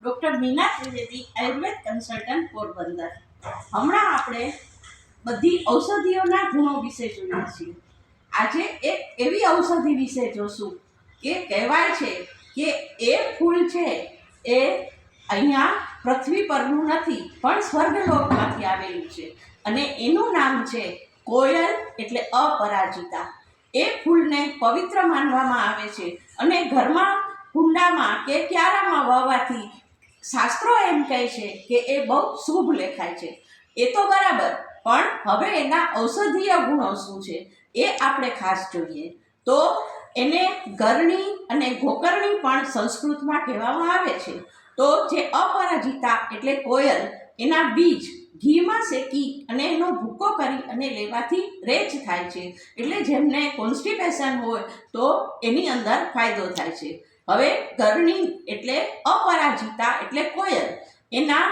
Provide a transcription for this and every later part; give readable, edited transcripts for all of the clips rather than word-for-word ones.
Doctor Meena Trivedi, Ayurveda consultant, Porbandar. હમણાં આપણે બધી ઔષધિઓના ગુણો વિશે જોઈએ છીએ। આજે એક એવી ઔષધિ વિશે જોશું કે કહેવાય છે કે એ ફૂલ છે એ અહીંયા પૃથ્વી પરનું નથી પણ સ્વર્ગલોકમાંથી આવેલું છે અને એનું નામ છે કોયલ એટલે અપરાજિતા। એ ફૂલને પવિત્ર માનવામાં આવે છે અને ઘરમાં કુંડામાં કે ક્યારામાં વાવવાથી શાસ્ત્રો એમ કહે છે કે એ બહુ શુભ લેખાય છે। એ તો બરાબર, પણ હવે એના ઔષધીય ગુણો શું છે એ આપણે ખાસ જોઈએ। તો એને ગરણી અને ગોકર્ણી પણ સંસ્કૃતમાં કહેવામાં આવે છે। તો જે અપરાજિતા એટલે કોયલ, એના બીજ ઘીમાં શેકી અને એનો ભૂકો કરી અને લેવાથી રેચ થાય છે, એટલે જેમને કોન્સ્ટિપેશન હોય તો એની અંદર ફાયદો થાય છે। હવે ગરણી એટલે અપરાજિતા એટલે કોયલ, એના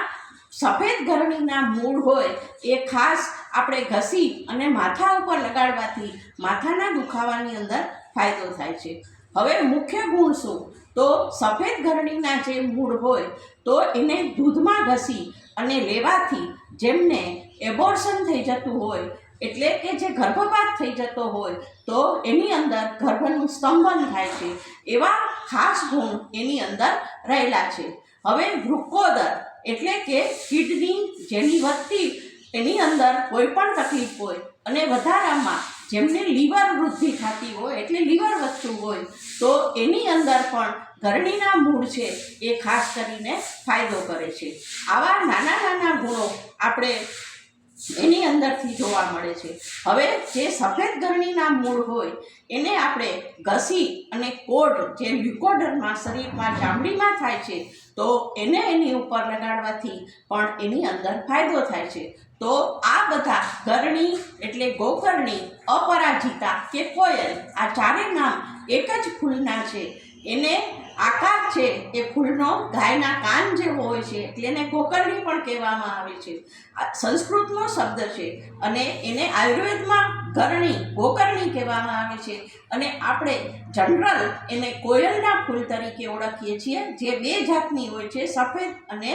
સફેદ ગરણીના મૂળ હોય એ ખાસ આપણે ઘસી અને માથા ઉપર લગાડવાથી માથાના દુખાવાની અંદર ફાયદો થાય છે। હવે મુખ્ય ગુણ શું? તો સફેદ ગરણીના જે મૂળ હોય તો એને દૂધમાં ઘસી અને લેવાથી જેમને એબોર્શન થઈ જતું હોય એટલે કે જે ગર્ભપાત થઈ જતો હોય તો એની અંદર ગર્ભનું સ્તંભન થાય છે, એવા ખાસ ગુણ એની અંદર રહેલા છે। હવે વૃક્કોદર એટલે કે કિડની જેની વધતી એની અંદર કોઈ પણ તકલીફ હોય અને વધારામાં જેમને લીવર વૃદ્ધિ થતી હોય એટલે લીવર વધતું હોય તો એની અંદર પણ ગરણીના મૂળ છે એ ખાસ કરીને ફાયદો કરે છે। આવા નાના નાના ગુણો આપણે એની અંદરથી જોવા મળે છે। હવે જે સફેદ ગરણીના મૂળ હોય એને આપણે ઘસી અને કોટ જે લ્યુકોડરમાં શરીરમાં ચામડીમાં થાય છે તો એને એની ઉપર લગાડવાથી પણ એની અંદર ફાયદો થાય છે। તો આ બધા ગરણી એટલે ગોકર્ણી, અપરાજિતા કે કોયલ, આ ચારે નામ એક જ ફૂલના છે। એને આકાર છે એ ફૂલનો ગાયના કાન જેવો હોય છે એટલે એને ગોકર્ણી પણ કહેવામાં આવે છે। આ સંસ્કૃતનો શબ્દ છે અને એને આયુર્વેદમાં ગરણી ગોકર્ણી કહેવામાં આવે છે અને આપણે જનરલ એને કોયલના ફૂલ તરીકે ઓળખીએ છીએ, જે બે જાતની હોય છે, સફેદ અને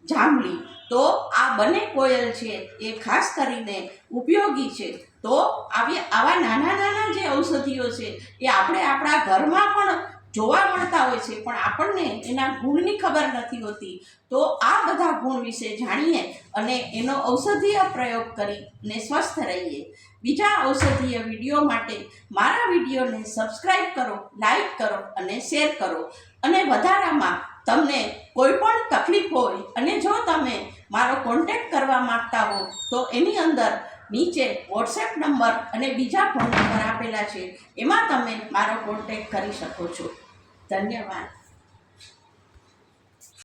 જાંબલી। તો આ બંને કોયલ છે એ ખાસ કરીને ઉપયોગી છે। તો આવા નાના નાના જે ઔષધિઓ છે એ આપણે આપણા ઘરમાં પણ જોવા મળતા હોય છે પણ આપણને એના ગુણની ખબર નથી હોતી। તો આ બધા ગુણ વિશે જાણીએ અને એનો ઔષધીય પ્રયોગ કરીને સ્વસ્થ રહીએ। બીજા ઔષધીય વિડીયો માટે મારા વિડીયોને સબસ્ક્રાઈબ કરો, લાઈક કરો અને શેર કરો। અને વધારામાં તમને કોઈ પણ તકલીફ હોય અને જો તમે મારો કોન્ટેક્ટ કરવા માગતા હો તો એની અંદર નીચે વોટ્સએપ નંબર અને બીજા ફોન નંબર આપેલા છે, એમાં તમે મારો કોન્ટેક્ટ કરી શકો છો। ધન્યવાદ।